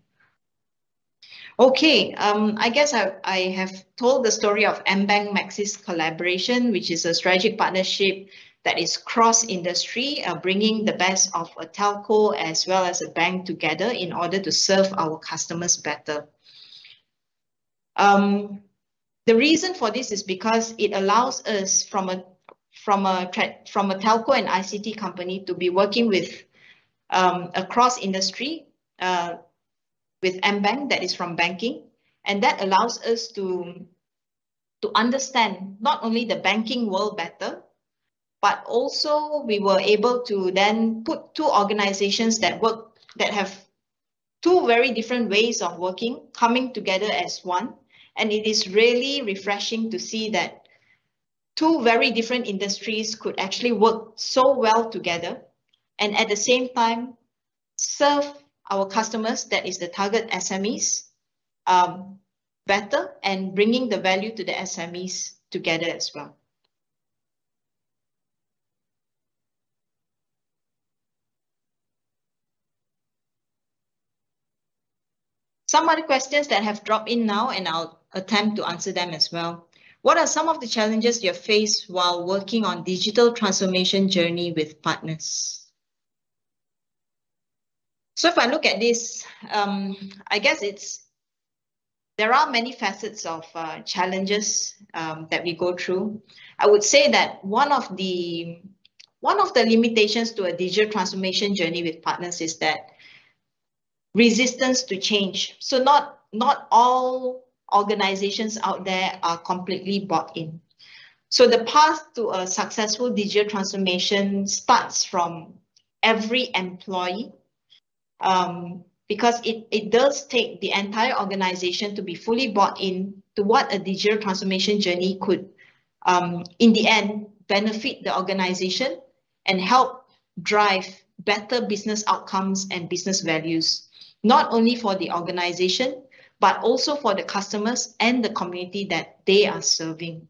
Okay, I guess I have told the story of MBank Maxis collaboration, which is a strategic partnership that is cross-industry, bringing the best of a telco as well as a bank together in order to serve our customers better. The reason for this is because it allows us from a telco and ICT company to be working with a cross-industry with MBank that is from banking, and that allows us to understand not only the banking world better, but also we were able to then put two organizations that have two very different ways of working coming together as one. And it is really refreshing to see that two very different industries could actually work so well together and at the same time serve our customers, that is the target SMEs, better, and bringing the value to the SMEs together as well. Some other questions that have dropped in now, and I'll attempt to answer them as well. What are some of the challenges you have faced while working on digital transformation journey with partners? So if I look at this, I guess there are many facets of challenges that we go through. I would say that one of the limitations to a digital transformation journey with partners is that resistance to change. So not all organizations out there are completely bought in. So the path to a successful digital transformation starts from every employee, because it does take the entire organization to be fully bought in to what a digital transformation journey could, in the end, benefit the organization and help drive better business outcomes and business values, not only for the organization, but also for the customers and the community that they are serving.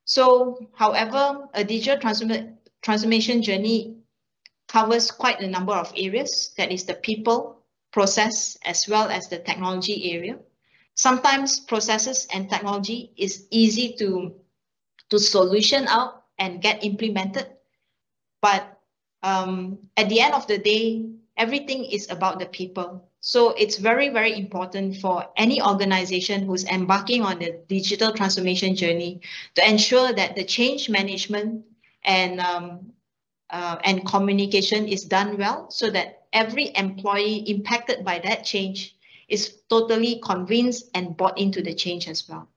So, however, a digital transformation journey covers quite a number of areas. That is the people, process, as well as the technology area. Sometimes processes and technology is easy to solution out and get implemented. But at the end of the day, everything is about the people. So it's very, very important for any organization who's embarking on the digital transformation journey to ensure that the change management and communication is done well, so that every employee impacted by that change is totally convinced and bought into the change as well.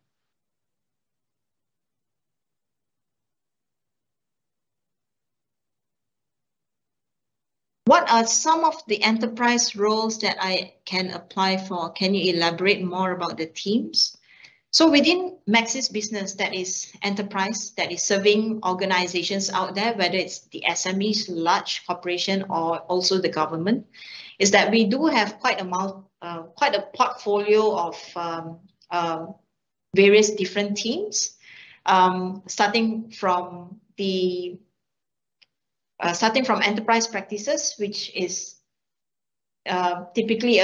What are some of the enterprise roles that I can apply for? Can you elaborate more about the teams? So within Maxis business, that is enterprise, that is serving organizations out there, whether it's the SMEs, large corporation, or also the government, is that we do have quite a portfolio of various different teams, starting from enterprise practices, which is actually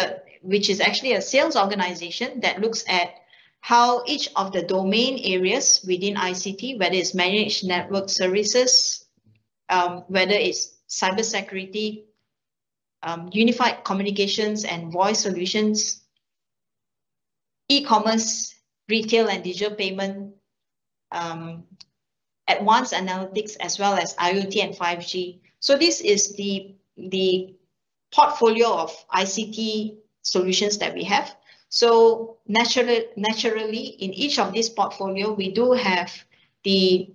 a sales organization that looks at how each of the domain areas within ICT, whether it's managed network services, whether it's cybersecurity, unified communications and voice solutions, e-commerce, retail and digital payment, advanced analytics, as well as IoT and 5G. So this is the portfolio of ICT solutions that we have. So naturally, in each of these portfolio, we do have the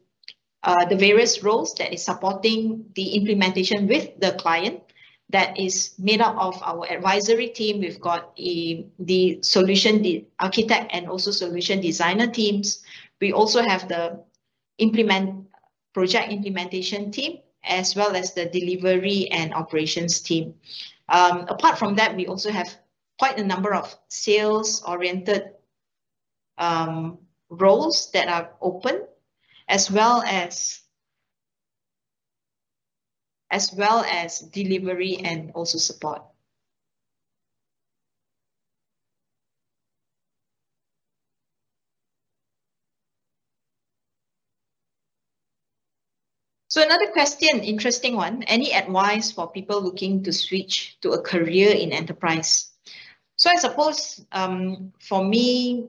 various roles that is supporting the implementation with the client. That is made up of our advisory team. We've got the solution architect and also solution designer teams. We also have the project implementation team, as well as the delivery and operations team. Apart from that, we also have quite a number of sales-oriented roles that are open, as well as delivery and also support. So another question, interesting one, any advice for people looking to switch to a career in enterprise? So I suppose for me,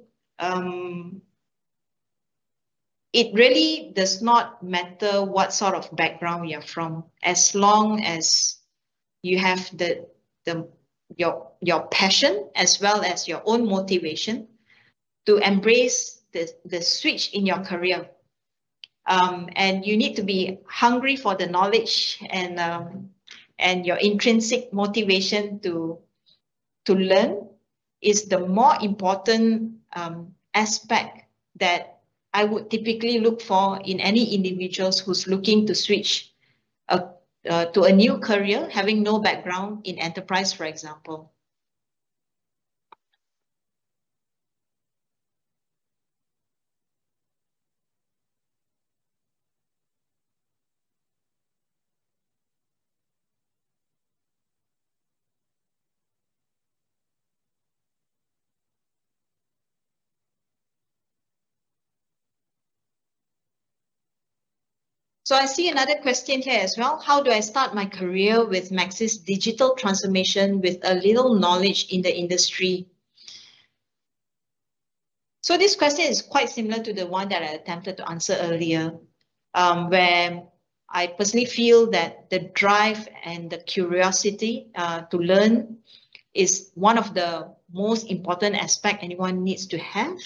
it really does not matter what sort of background you're from, as long as you have your passion as well as your own motivation to embrace the switch in your career. And you need to be hungry for the knowledge and your intrinsic motivation to learn is the more important aspect that I would typically look for in any individuals who's looking to switch to a new career, having no background in enterprise, for example. So I see another question here as well. How do I start my career with Maxis digital transformation with a little knowledge in the industry? So this question is quite similar to the one that I attempted to answer earlier, where I personally feel that the drive and the curiosity to learn is one of the most important aspects anyone needs to have.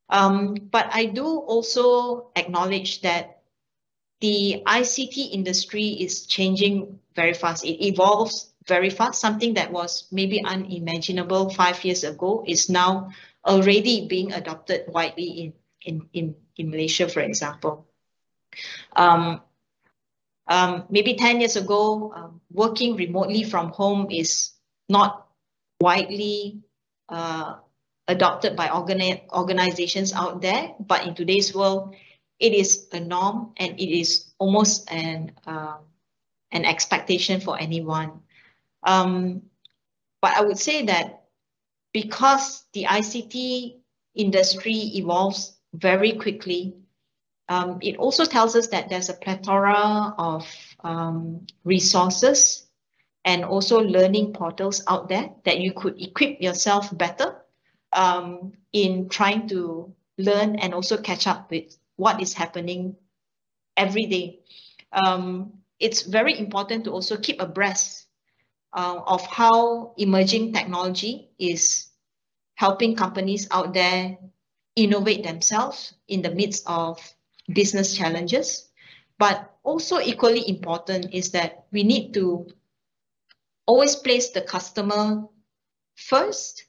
But I do also acknowledge that the ICT industry is changing very fast. It evolves very fast. Something that was maybe unimaginable 5 years ago is now already being adopted widely in Malaysia, for example. Maybe 10 years ago, working remotely from home is not widely adopted by organizations out there. But in today's world, it is a norm and it is almost an expectation for anyone. But I would say that because the ICT industry evolves very quickly, it also tells us that there's a plethora of resources and also learning portals out there that you could equip yourself better in trying to learn and also catch up with what is happening every day. It's very important to also keep abreast of how emerging technology is helping companies out there innovate themselves in the midst of business challenges. But also equally important is that we need to always place the customer first.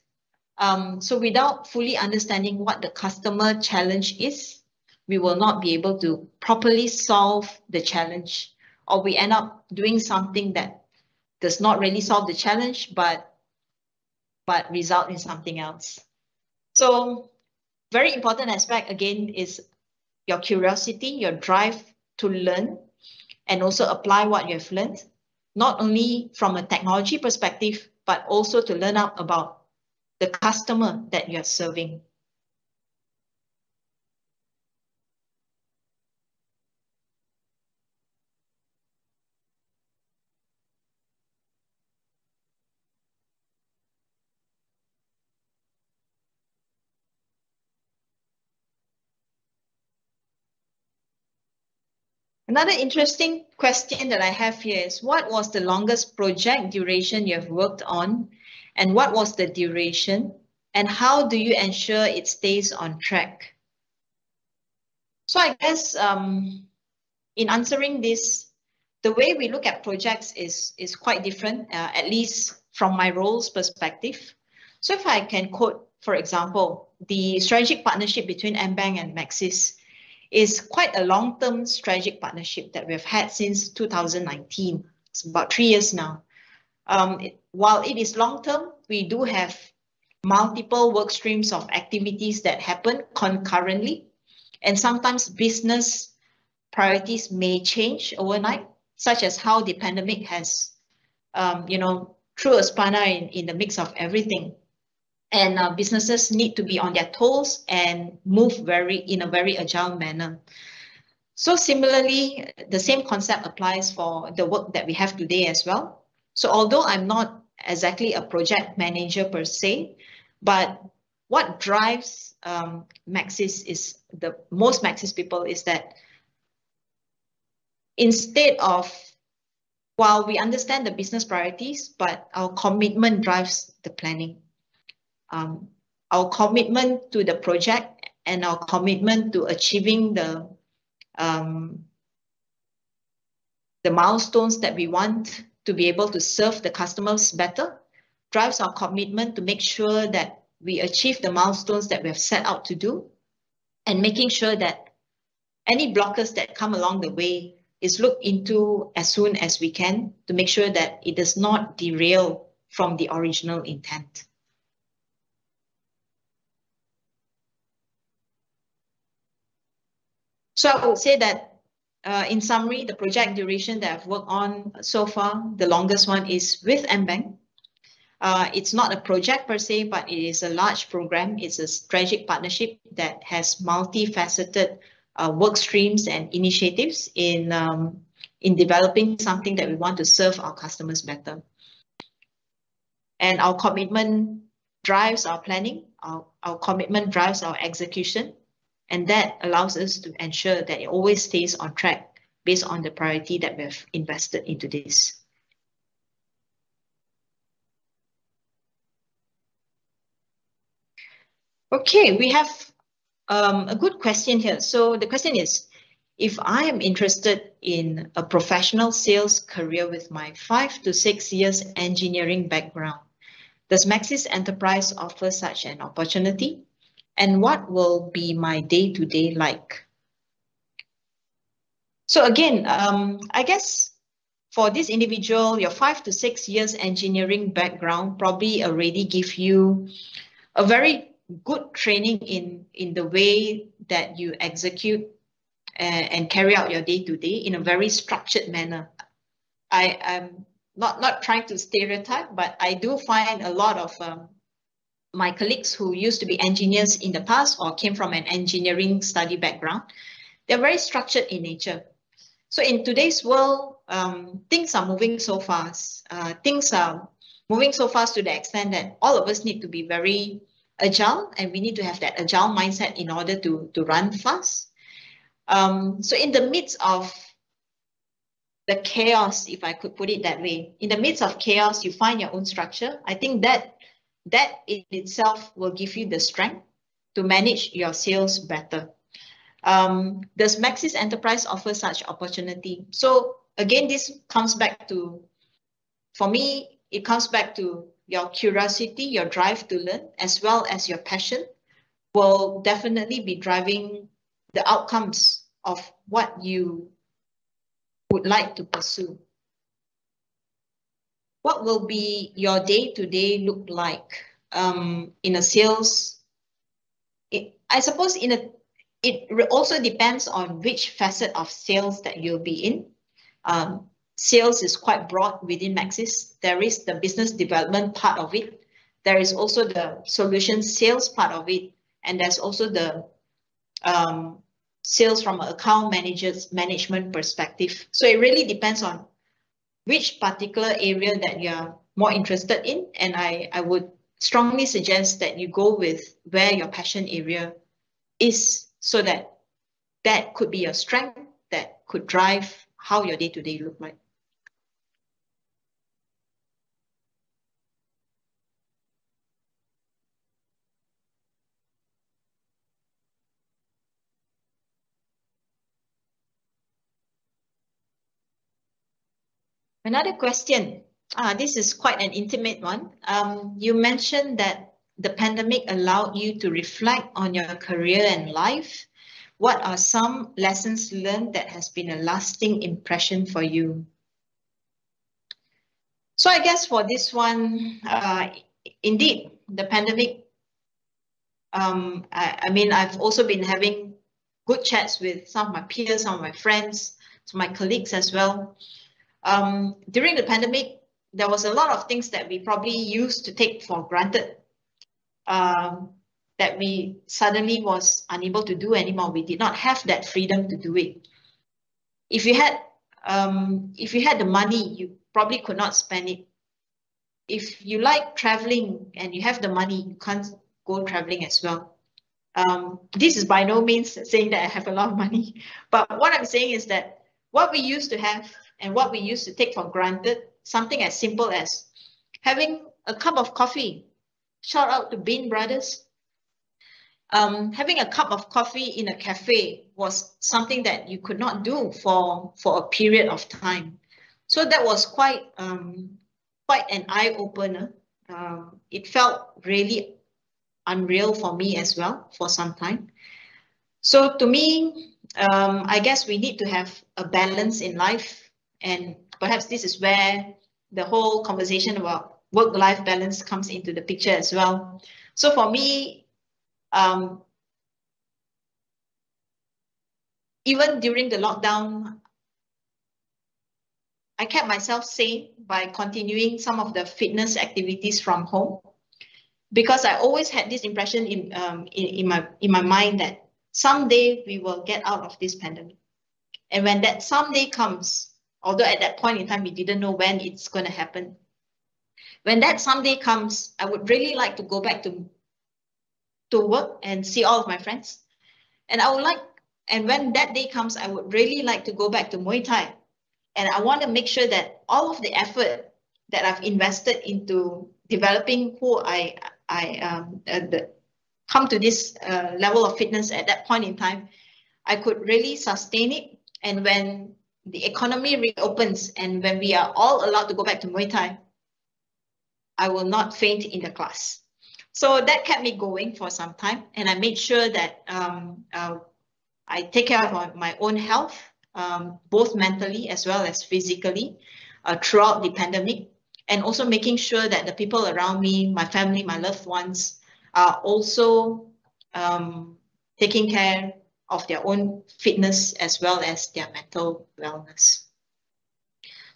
So without fully understanding what the customer challenge is, we will not be able to properly solve the challenge, or we end up doing something that does not really solve the challenge, but result in something else. So very important aspect again is your curiosity, your drive to learn and also apply what you have learned, not only from a technology perspective, but also to learn out about the customer that you're serving. Another interesting question that I have here is, what was the longest project duration you have worked on, and what was the duration, and how do you ensure it stays on track? So I guess in answering this, the way we look at projects is quite different, at least from my role's perspective. So if I can quote, for example, the strategic partnership between MBank and Maxis is quite a long-term strategic partnership that we've had since 2019. It's about 3 years now. While it is long-term, we do have multiple work streams of activities that happen concurrently, and sometimes business priorities may change overnight, such as how the pandemic has, threw a spanner in the mix of everything. And businesses need to be on their toes and move in a very agile manner. So similarly, the same concept applies for the work that we have today as well. So although I'm not exactly a project manager per se, but what drives Maxis is most Maxis people is that instead of, while we understand the business priorities, but our commitment drives the planning. Our commitment to the project and our commitment to achieving the milestones that we want to be able to serve the customers better drives our commitment to make sure that we achieve the milestones that we have set out to do, and making sure that any blockers that come along the way is looked into as soon as we can to make sure that it does not derail from the original intent. So I would say that in summary, the project duration that I've worked on so far, the longest one is with MBank. It's not a project per se, but it is a large program. It's a strategic partnership that has multifaceted work streams and initiatives in developing something that we want to serve our customers better. And our commitment drives our planning, our commitment drives our execution, and that allows us to ensure that it always stays on track based on the priority that we've invested into this. Okay, we have a good question here. So the question is, if I am interested in a professional sales career with my 5 to 6 years engineering background, does Maxis Enterprise offer such an opportunity? And what will be my day-to-day like? So again, I guess for this individual, your 5 to 6 years engineering background probably already give you a very good training in the way that you execute and carry out your day-to-day in a very structured manner. I'm not trying to stereotype, but I do find a lot of my colleagues who used to be engineers in the past or came from an engineering study background, they're very structured in nature. So in today's world, things are moving so fast. Things are moving so fast to the extent that all of us need to be very agile, and we need to have that agile mindset in order to run fast. So in the midst of the chaos, if I could put it that way, in the midst of chaos, you find your own structure. I think that in itself will give you the strength to manage your sales better. Does Maxis Enterprise offer such opportunity? So again, this comes back to, for me, it comes back to your curiosity, your drive to learn, as well as your passion will definitely be driving the outcomes of what you would like to pursue. What will be your day-to-day look like in a sales? I suppose it also depends on which facet of sales that you'll be in. Sales is quite broad within Maxis. There is the business development part of it. There is also the solution sales part of it. And there's also the sales from an account manager's management perspective. So it really depends on which particular area that you're more interested in. And I would strongly suggest that you go with where your passion area is, so that that could be your strength that could drive how your day-to-day look like. Another question. This is quite an intimate one. You mentioned that the pandemic allowed you to reflect on your career and life. What are some lessons learned that has been a lasting impression for you? So I guess for this one, indeed, the pandemic, I mean, I've also been having good chats with some of my peers, some of my friends, some of my colleagues as well. During the pandemic, there was a lot of things that we probably used to take for granted that we suddenly was unable to do anymore. We did not have that freedom to do it. If you had the money, you probably could not spend it. If you like traveling and you have the money, you can't go traveling as well. This is by no means saying that I have a lot of money, but what I'm saying is that what we used to have and what we used to take for granted, something as simple as having a cup of coffee. Shout out to Bean Brothers. Having a cup of coffee in a cafe was something that you could not do for a period of time. So that was quite an eye-opener. It felt really unreal for me as well for some time. So to me, I guess we need to have a balance in life, and perhaps this is where the whole conversation about work-life balance comes into the picture as well. So for me, even during the lockdown, I kept myself sane by continuing some of the fitness activities from home, because I always had this impression in my mind that someday we will get out of this pandemic. And when that someday comes, although at that point in time we didn't know when it's going to happen, when that someday comes, I would really like to go back to work and see all of my friends. And when that day comes, I would really like to go back to Muay Thai. And I want to make sure that all of the effort that I've invested into developing who I come to this level of fitness at that point in time, I could really sustain it. And when the economy reopens and when we are all allowed to go back to Muay Thai, I will not faint in the class. So that kept me going for some time. And I made sure that I take care of my own health, both mentally as well as physically, throughout the pandemic. And also making sure that the people around me, my family, my loved ones, are also taking care of their own fitness as well as their mental wellness.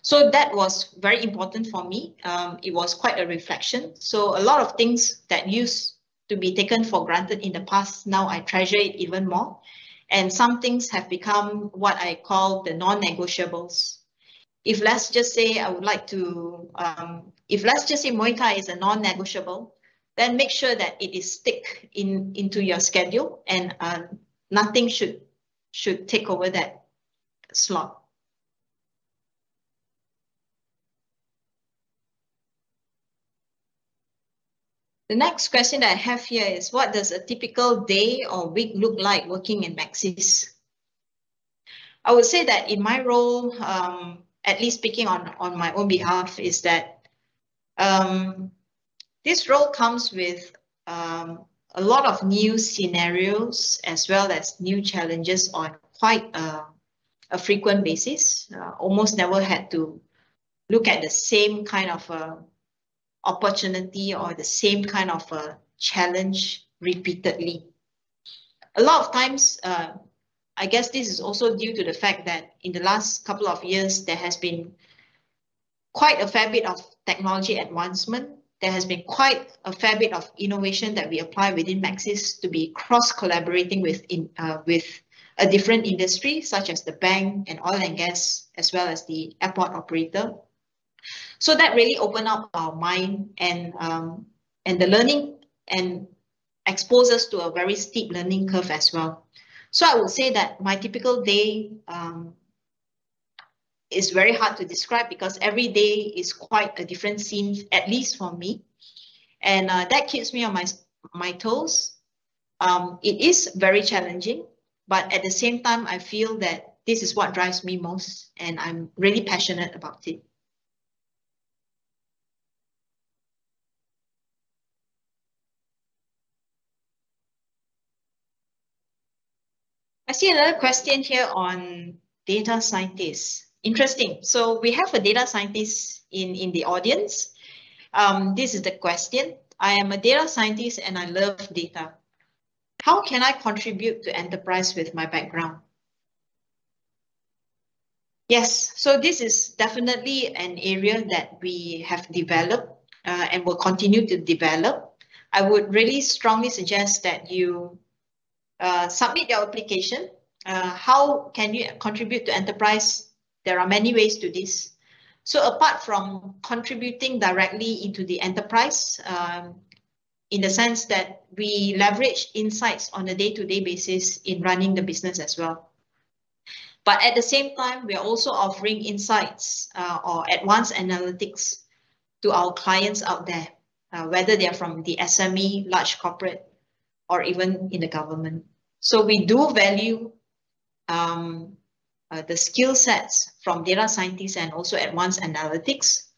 So that was very important for me. It was quite a reflection. So a lot of things that used to be taken for granted in the past, now I treasure it even more. And some things have become what I call the non-negotiables. If let's just say I would like to, if let's just say Muay Thai is a non-negotiable, then make sure that it is stick into your schedule, and nothing should take over that slot. The next question that I have here is, what does a typical day or week look like working in Maxis? I would say that in my role, at least speaking on my own behalf, is that this role comes with a lot of new scenarios as well as new challenges on quite a frequent basis. Almost never had to look at the same kind of opportunity or the same kind of challenge repeatedly. A lot of times, I guess this is also due to the fact that in the last couple of years, there has been quite a fair bit of technology advancement. There has been quite a fair bit of innovation that we apply within Maxis to be cross-collaborating with a different industry, such as the bank and oil and gas, as well as the airport operator. So that really opened up our mind and the learning, and expose us to a very steep learning curve as well. So I would say that my typical day is very hard to describe, because every day is quite a different scene, at least for me. And that keeps me on my toes. It is very challenging, but at the same time, I feel that this is what drives me most, and I'm really passionate about it. I see another question here on data scientists. Interesting. So we have a data scientist in the audience. This is the question. I am a data scientist and I love data. How can I contribute to enterprise with my background? Yes, so this is definitely an area that we have developed and will continue to develop. I would really strongly suggest that you submit your application. How can you contribute to enterprise? There are many ways to this. So apart from contributing directly into the enterprise, in the sense that we leverage insights on a day-to-day basis in running the business as well. But at the same time, we are also offering insights or advanced analytics to our clients out there, whether they are from the SME, large corporate, or even in the government. So we do value the skill sets from data scientists and also advanced analytics.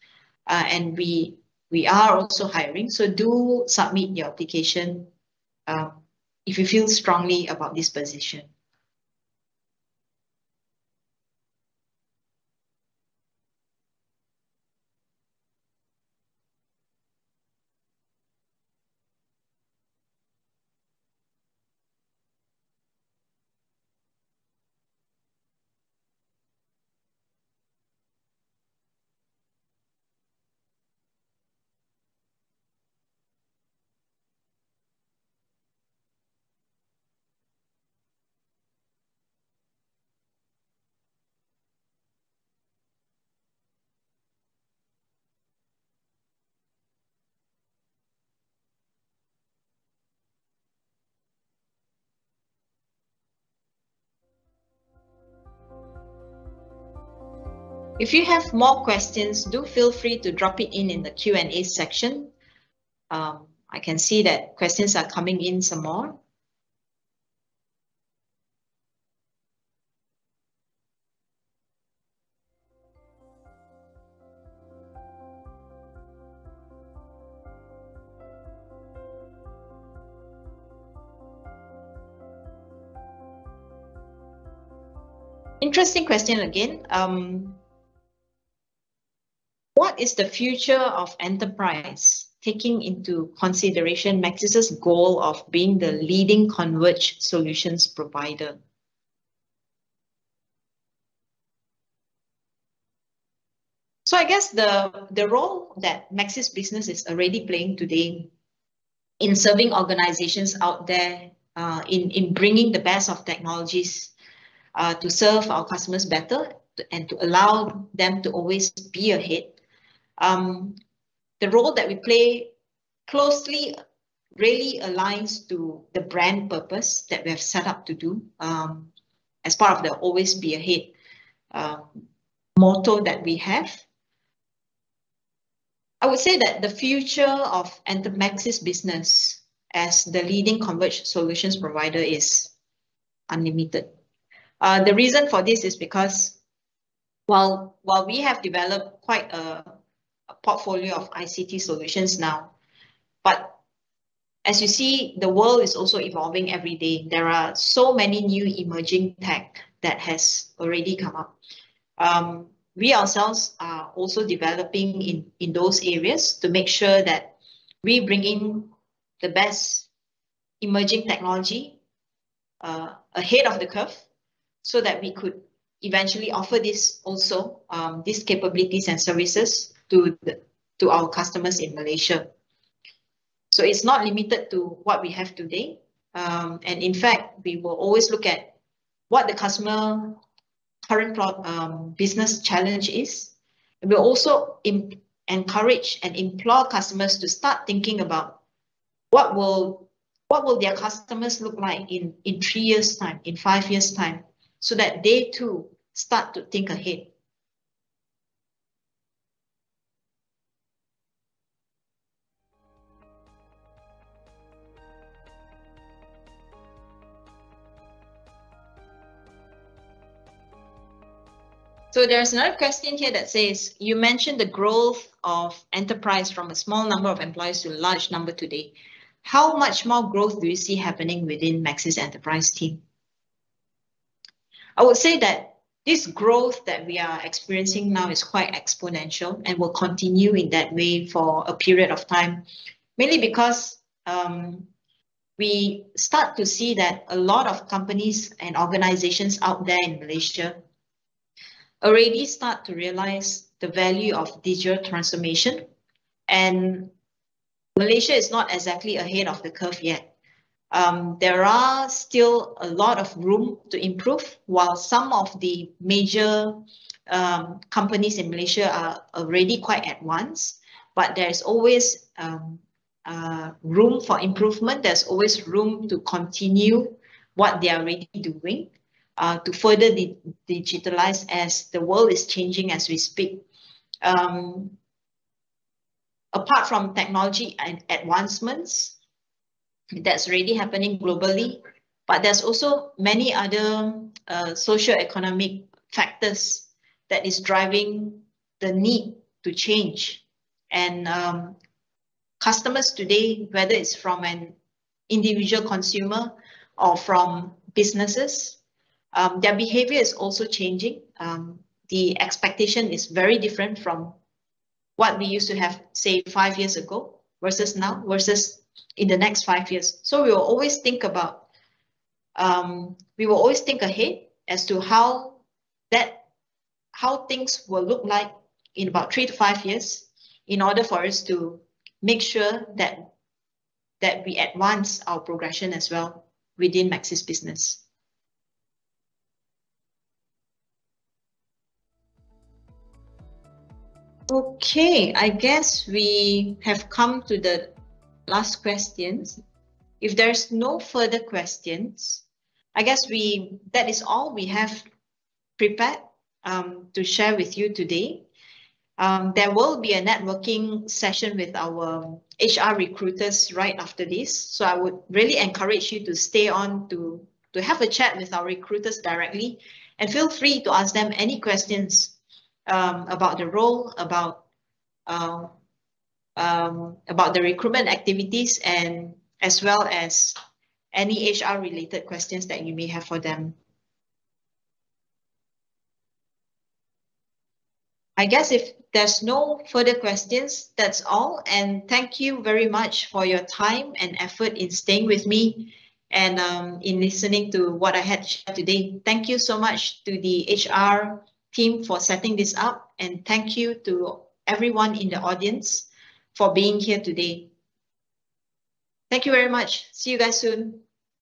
And we are also hiring. So do submit your application if you feel strongly about this position. If you have more questions, do feel free to drop it in the Q&A section. I can see that questions are coming in some more. Interesting question again. What is the future of enterprise? taking into consideration Maxis's goal of being the leading converged solutions provider. So I guess the role that Maxis business is already playing today in serving organizations out there, in bringing the best of technologies to serve our customers better and to allow them to always be ahead. The role that we play closely really aligns to the brand purpose that we have set up to do as part of the always be ahead motto that we have. I would say that the future of Maxis business as the leading converged solutions provider is unlimited. The reason for this is because while we have developed quite a portfolio of ICT solutions now, but as you see, the world is also evolving every day. There are so many new emerging tech that has already come up. We ourselves are also developing in those areas to make sure that we bring in the best emerging technology ahead of the curve so that we could eventually offer this also, these capabilities and services to our customers in Malaysia. So it's not limited to what we have today. And in fact, we will always look at what the customer current business challenge is. We'll also encourage and implore customers to start thinking about what will their customers look like in 3 years' time, in 5 years' time, so that they too start to think ahead. So there's another question here that says, you mentioned the growth of enterprise from a small number of employees to a large number today. How much more growth do you see happening within Maxis enterprise team? I would say that this growth that we are experiencing now is quite exponential and will continue in that way for a period of time, mainly because we start to see that a lot of companies and organizations out there in Malaysia already start to realize the value of digital transformation, and Malaysia is not exactly ahead of the curve yet. There are still a lot of room to improve, while some of the major companies in Malaysia are already quite advanced, but there's always room for improvement. There's always room to continue what they are already doing. To further digitalize as the world is changing as we speak. Apart from technology and advancements that's already happening globally, but there's also many other socio-economic factors that is driving the need to change. And customers today, whether it's from an individual consumer or from businesses, their behavior is also changing. The expectation is very different from what we used to have, say, 5 years ago versus now, versus in the next 5 years. So we will always think about, we will always think ahead as to how things will look like in about 3 to 5 years, in order for us to make sure that we advance our progression as well within Maxis business. Okay, I guess we have come to the last questions. If there's no further questions, I guess that is all we have prepared to share with you today. There will be a networking session with our HR recruiters right after this. So I would really encourage you to stay on to have a chat with our recruiters directly, and feel free to ask them any questions about the role, about the recruitment activities, and as well as any HR related questions that you may have for them. I guess if there's no further questions, that's all. And thank you very much for your time and effort in staying with me and in listening to what I had to share today. Thank you so much to the HR team for setting this up. And thank you to everyone in the audience for being here today. Thank you very much. See you guys soon.